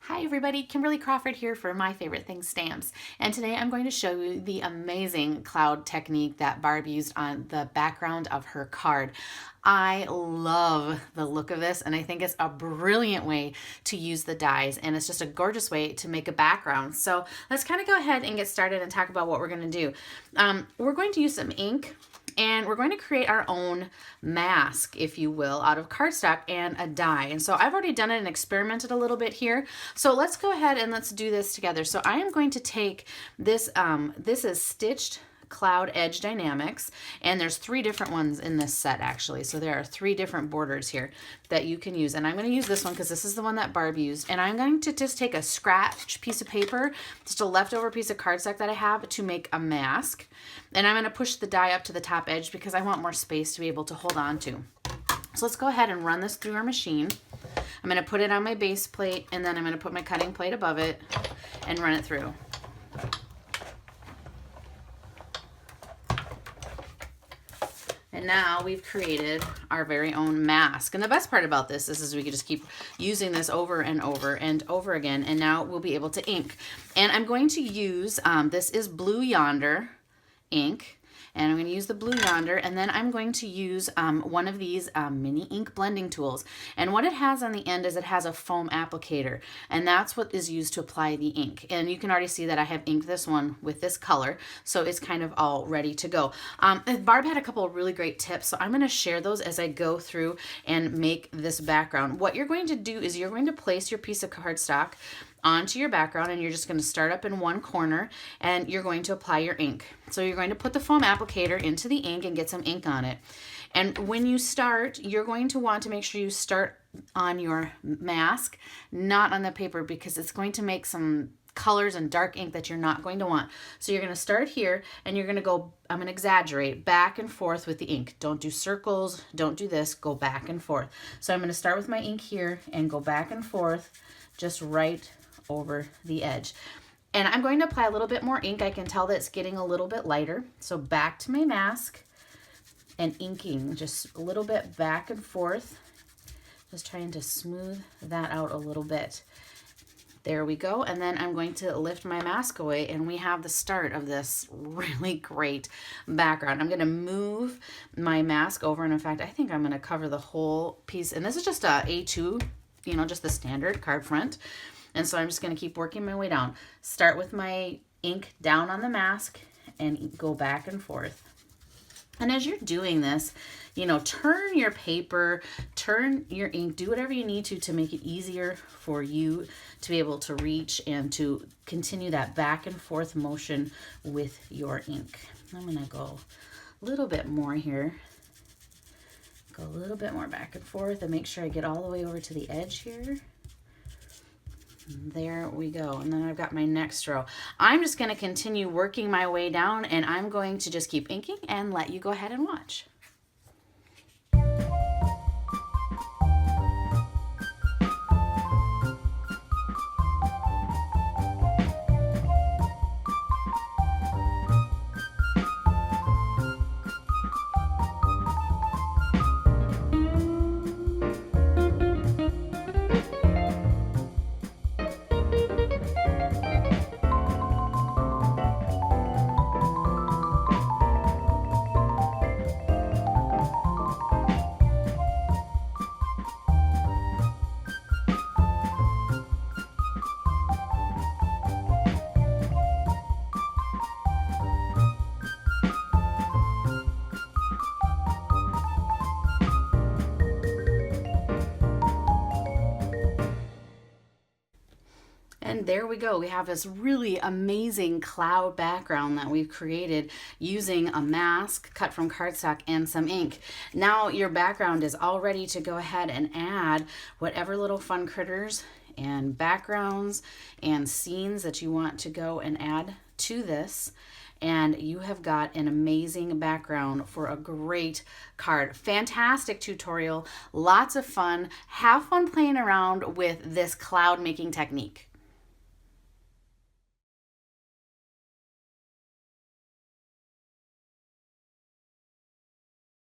Hi everybody, Kimberly Crawford here for My Favorite Things Stamps. And today I'm going to show you the amazing cloud technique that Barb used on the background of her card. I love the look of this and I think it's a brilliant way to use the dies, and it's just a gorgeous way to make a background. So let's kind of go ahead and get started and talk about what we're going to do. We're going to use some ink. And we're going to create our own mask, if you will, out of cardstock and a die. And so I've already done it and experimented a little bit here. So let's go ahead and let's do this together. So I am going to take this, this is Stitched Cloud Edge Dynamics, and there's 3 different ones in this set actually. So there are 3 different borders here that you can use, and I'm going to use this one because this is the one that Barb used. And I'm going to just take a scratch piece of paper, just a leftover piece of cardstock that I have, to make a mask, and I'm going to push the die up to the top edge because I want more space to be able to hold on to. So let's go ahead and run this through our machine. I'm going to put it on my base plate, and then I'm going to put my cutting plate above it and run it through. And now we've created our very own mask. And the best part about this is we can just keep using this over and over and over again. And now we'll be able to ink. And I'm going to use, this is Blue Yonder ink. And I'm going to use the Blue Yonder, and then I'm going to use one of these mini ink blending tools. And what it has on the end is it has a foam applicator, and that's what is used to apply the ink. And you can already see that I have inked this one with this color, so it's kind of all ready to go. Barb had a couple of really great tips, so I'm going to share those as I go through and make this background. What you're going to do is you're going to place your piece of cardstock onto your background, and you're just going to start up in one corner and you're going to apply your ink. So you're going to put the foam applicator into the ink and get some ink on it. And when you start, you're going to want to make sure you start on your mask, not on the paper, because it's going to make some colors and dark ink that you're not going to want. So you're going to start here and you're going to go, I'm going to exaggerate, back and forth with the ink. Don't do circles, don't do this, go back and forth. So I'm going to start with my ink here and go back and forth, just right over the edge. And I'm going to apply a little bit more ink. I can tell that it's getting a little bit lighter. So back to my mask and inking just a little bit back and forth, just trying to smooth that out a little bit. There we go. And then I'm going to lift my mask away, and we have the start of this really great background. I'm going to move my mask over, and in fact, I think I'm going to cover the whole piece. And this is just a A2, you know, just the standard card front. And so I'm just going to keep working my way down. Start with my ink down on the mask and go back and forth. And as you're doing this, you know, turn your paper, turn your ink, do whatever you need to make it easier for you to be able to reach and to continue that back and forth motion with your ink. I'm going to go a little bit more here. Go a little bit more back and forth and make sure I get all the way over to the edge here. There we go. And then I've got my next row. I'm just going to continue working my way down, and I'm going to just keep inking and let you go ahead and watch. And there we go. We have this really amazing cloud background that we've created using a mask cut from cardstock and some ink. Now your background is all ready to go ahead and add whatever little fun critters and backgrounds and scenes that you want to go and add to this. And you have got an amazing background for a great card. Fantastic tutorial, lots of fun. Have fun playing around with this cloud making technique.